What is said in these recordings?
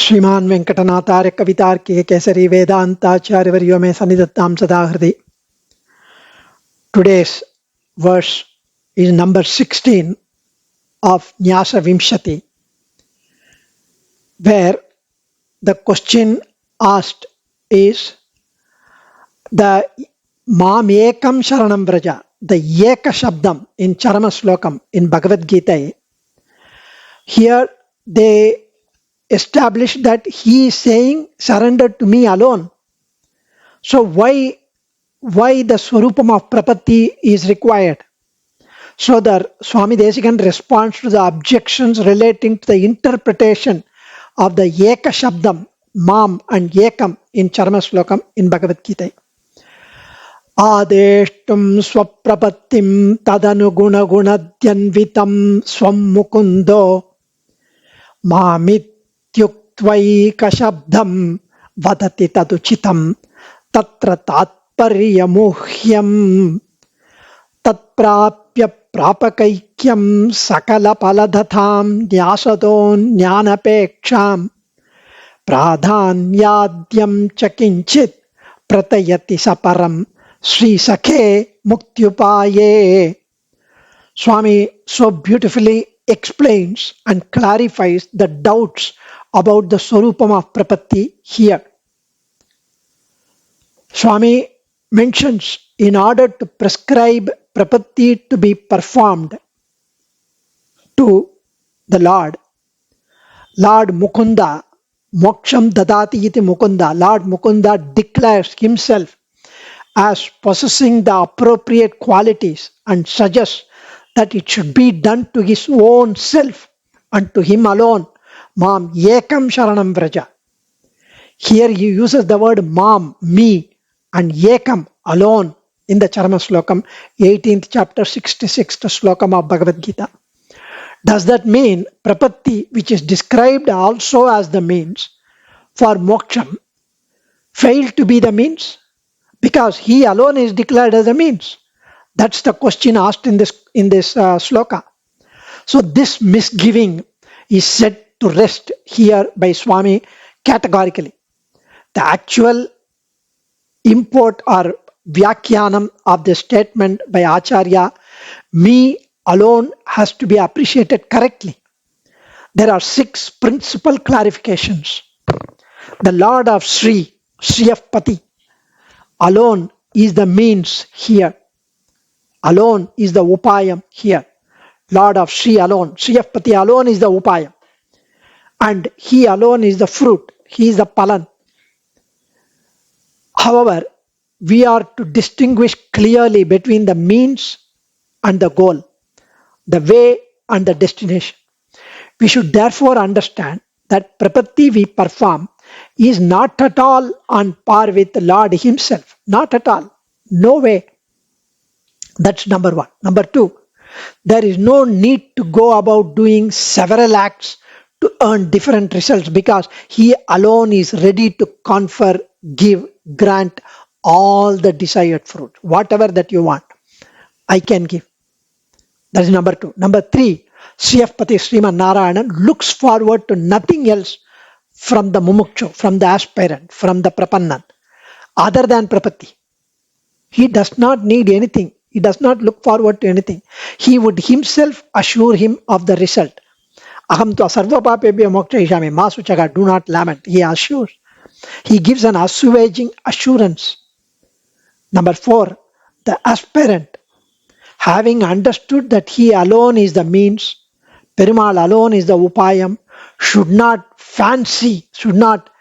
श्रीमान वेंकटनाथार्य कवितार्किक केसरी वेदांताचार्य वर्यो में सन्निधत्तां सदा हृदि. Today's verse is number 16 of Nyasavimsathi, where the question asked is the Mam Ekam Sharanam Vraja, the Eka Shabdam in Charama Slokam in Bhagavad Gita. Here they establish that he is saying surrender to me alone. So why the Swarupam of Prapatti is required? So the Swami Desikan responds to the objections relating to the interpretation of the Eka Shabdam, Mam and Ekam in Charma Slokam in Bhagavad Gita. Adeshtum swaprapattim tadanu gunadyanvitam swam mukundo Mamityuktvai kashabdam vadati taduchitam tatra tatparyamuhyam tatprapya prapakaikyam sakala paladhatam nyasado jnanapeksham pradhanyadyam chakinchit pratayati saparam Sri Sakhe Muktyupaye. Swami so beautifully explains and clarifies the doubts about the Swarupam of Prapatti here. Swami mentions in order to prescribe Prapatti to be performed to the Lord Mukunda, Moksham Dadati iti Mukunda, Lord Mukunda declares himself as possessing the appropriate qualities and suggests that it should be done to his own self and to him alone. Mam Ekam Sharanam Vraja. Here he uses the word Mam, me, and Ekam, alone, in the Charma Slokam, 18th chapter, 66th Slokam of Bhagavad Gita. Does that mean Prapatti, which is described also as the means for moksham, failed to be the means? Because he alone is declared as a means. That's the question asked in this sloka. So this misgiving is set to rest here by Swami categorically. The actual import or vyakyanam of the statement by Acharya, me alone, has to be appreciated correctly. There are 6 principal clarifications. The Lord of Sri of Pati, alone is the means here. Alone is the upayam here. Lord of Sri alone. Sri of Pati alone is the upayam. And he alone is the fruit. He is the palan. However, we are to distinguish clearly between the means and the goal, the way and the destination. We should therefore understand that Prapatti we perform is not at all on par with the Lord himself. Not at all. No way. That's number 1. Number 2, there is no need to go about doing several acts to earn different results, because he alone is ready to confer, give, grant all the desired fruit. Whatever that you want, I can give. That is number 2. Number 3, Sriyapati Sriman Narayanan looks forward to nothing else from the mumukshu, from the aspirant, from the prapannan, other than Prapatti. He does not need anything. He does not look forward to anything. He would himself assure him of the result. Aham tu sarva papebhyo mokshayishami ma suchaga, do not lament. He assures. He gives an assuaging assurance. Number 4, the aspirant, having understood that he alone is the means, Perumal alone is the upayam, should not fancy, should not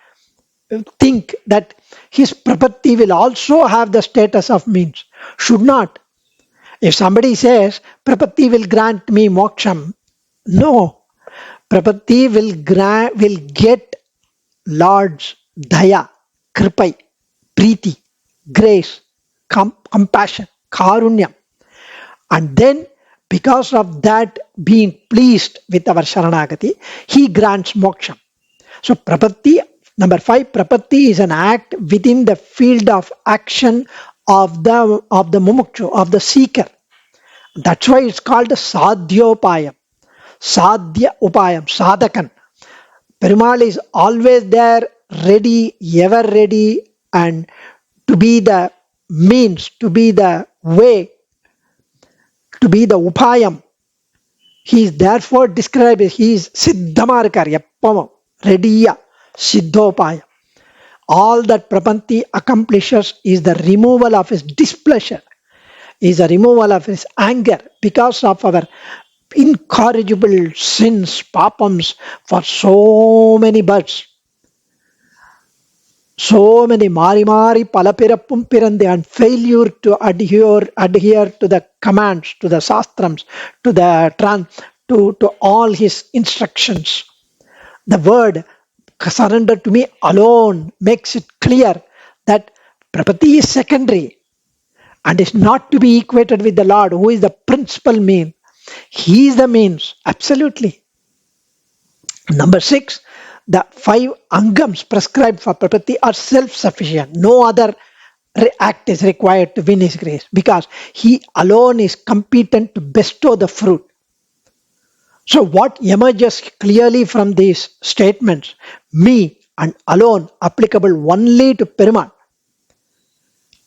think that his Prapatti will also have the status of means. Should not. If somebody says, Prapatti will grant me moksham, no. Prapatti will get Lord's daya, kripai, preeti, grace, compassion, karunyam. And then, because of that being pleased with our Sharanagati, he grants moksham. So Prapatti, number 5, Prapatti is an act within the field of action of the mumukshu, of the seeker. That's why it's called a sadhyopayam. Sadhya upayam, sadhakan. Perumal is always there, ready, ever ready, and to be the means, to be the way, to be the upayam. He is therefore described as he is Siddhamarkar, Yappama, Rediya, Siddhopaya. All that Prapanti accomplishes is the removal of his displeasure, is a removal of his anger because of our incorrigible sins, papams for so many births. So many mari palapirappum pirande, and failure to adhere to the commands, to the sastrams, to the to all his instructions. The word surrender to me alone makes it clear that Prapati is secondary and is not to be equated with the Lord, who is the principal mean. He is the means, absolutely. Number 6, the 5 angams prescribed for Prapati are self-sufficient. No other act is required to win his grace, because he alone is competent to bestow the fruit. So what emerges clearly from these statements? Me and alone applicable only to Perumal.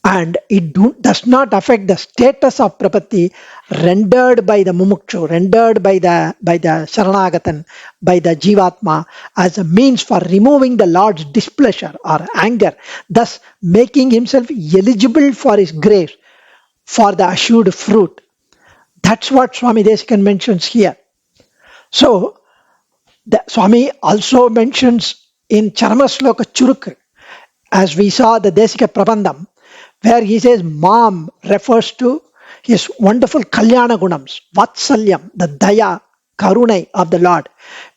And it does not affect the status of Prapati rendered by the Mumukshu, rendered by the Sharanagatan, by the Jivatma, as a means for removing the Lord's displeasure or anger, thus making himself eligible for his grace, for the assured fruit. That's what Swami Desikan mentions here. So, the Swami also mentions in Charma Sloka Churuk, as we saw the Desika Prabandham, where he says Mam refers to his wonderful Kalyana Gunams, Vatsalyam, the Daya, Karunai of the Lord,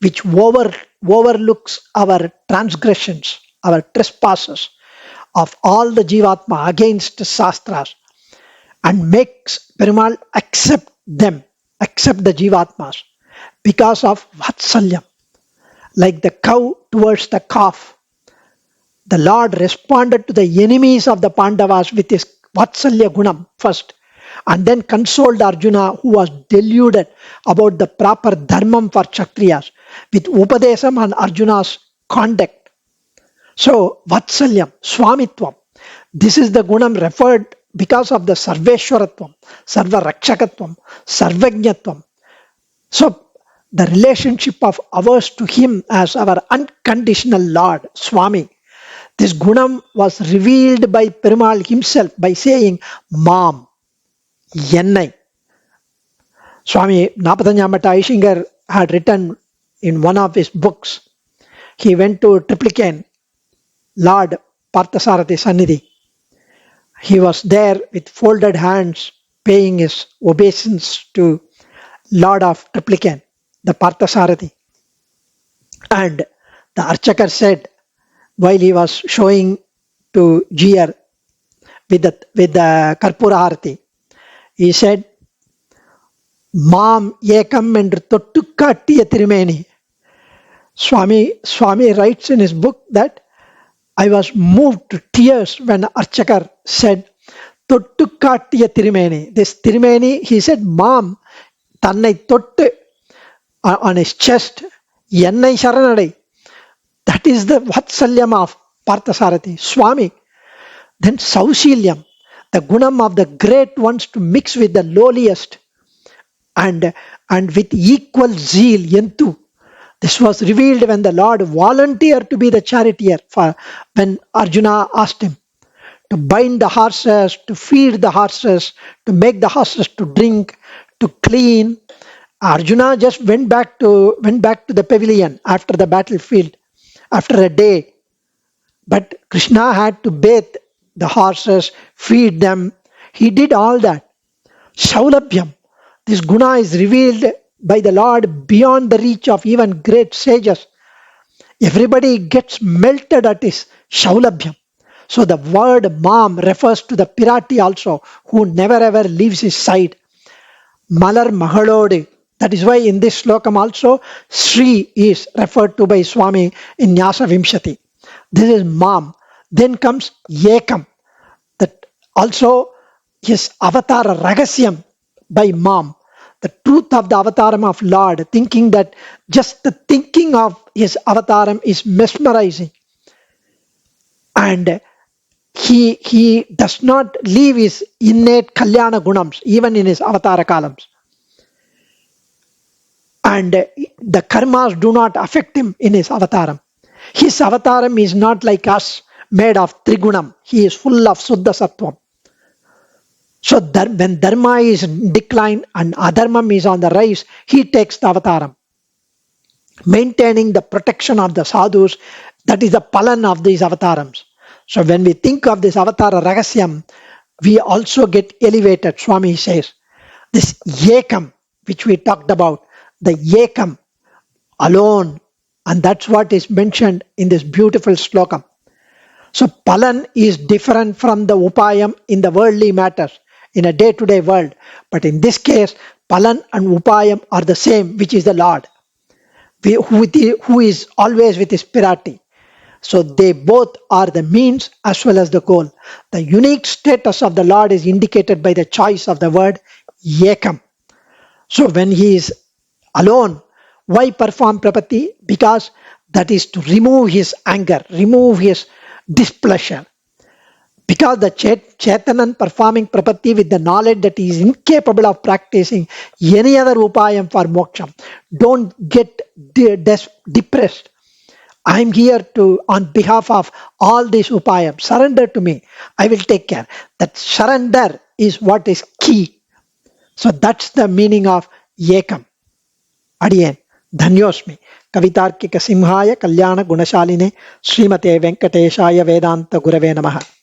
which overlooks our transgressions, our trespasses of all the Jivatma against the Shastras, and makes Perumal accept them, accept the Jivatmas, because of Vatsalyam. Like the cow towards the calf, the Lord responded to the enemies of the Pandavas with his Vatsalya Gunam first, and then consoled Arjuna, who was deluded about the proper dharmam for Kshatriyas, with Upadesam and Arjuna's conduct. So, Vatsalyam, Swamitvam, this is the Gunam referred because of the Sarveshwaratvam, Sarva Rakshakatvam, Sarvajnatvam. So, the relationship of ours to him as our unconditional Lord, Swami. This Gunam was revealed by Perumal himself by saying, Mam, Yennai. Swami Napatanyamata Aishingar had written in one of his books, he went to Triplicane, Lord Parthasarathi Sannidhi. He was there with folded hands, paying his obeisance to Lord of Triplicane, the Parthasarathi. And the Archakar said, while he was showing to Jiyar with the Karpura Harati, he said, Mam Ekam endru Tottu Kattiya Tirumeni. Swami writes in his book that I was moved to tears when Archakar said, Tottu Kattiya Tirumeni. This Tirumeni, he said, Mam, Tannai Tottu on his chest, Yennai Sharanadai. That is the Vatsalyam of Parthasarathi, Swami. Then Sausilyam, the Gunam of the great ones to mix with the lowliest, and with equal zeal, Yentu. This was revealed when the Lord volunteered to be the charioteer, when Arjuna asked him to bind the horses, to feed the horses, to make the horses to drink, to clean. Arjuna just went back to the pavilion after the battlefield, after a day. But Krishna had to bathe the horses, feed them. He did all that. Shaulabhyam, this guna is revealed by the Lord beyond the reach of even great sages. Everybody gets melted at his Shaulabhyam. So the word Mam refers to the Pirati also, who never ever leaves his side. Malar Mahalode. That is why in this slokam also, Sri is referred to by Swami in Nyasavimsathi. This is Mam. Then comes Ekam. That also his avatar Ragasyam by Mam. the truth of the avataram of Lord, thinking that just the thinking of his avataram is mesmerizing. And he does not leave his innate kalyana gunams even in his avatara columns. And the karmas do not affect him in his avataram. His avataram is not like us, made of trigunam. He is full of suddha sattvam. So when dharma is in decline and adharmam is on the rise, he takes the avataram. Maintaining the protection of the sadhus, that is the palan of these avatarams. So when we think of this avatara ragasyam, we also get elevated. Swami says, this yekam, which we talked about, the yekam, alone, and that's what is mentioned in this beautiful sloka. So palan is different from the upayam in the worldly matters, in a day-to-day world. But in this case, palan and upayam are the same, which is the Lord, who is always with his pirati. So they both are the means as well as the goal. The unique status of the Lord is indicated by the choice of the word yekam. So when he is alone, why perform prapatti? Because that is to remove his anger, remove his displeasure. Because the Chaitanan performing prapatti with the knowledge that he is incapable of practicing any other upayam for moksha. Don't get depressed. I am here on behalf of all these upayam. Surrender to me. I will take care. That surrender is what is key. So that's the meaning of yekam. Adiyen. Dhanyosmi. Kavitarkika Simhaya Kalyana Gunashaline Srimate Venkateshaya Vedanta Gurave Namaha.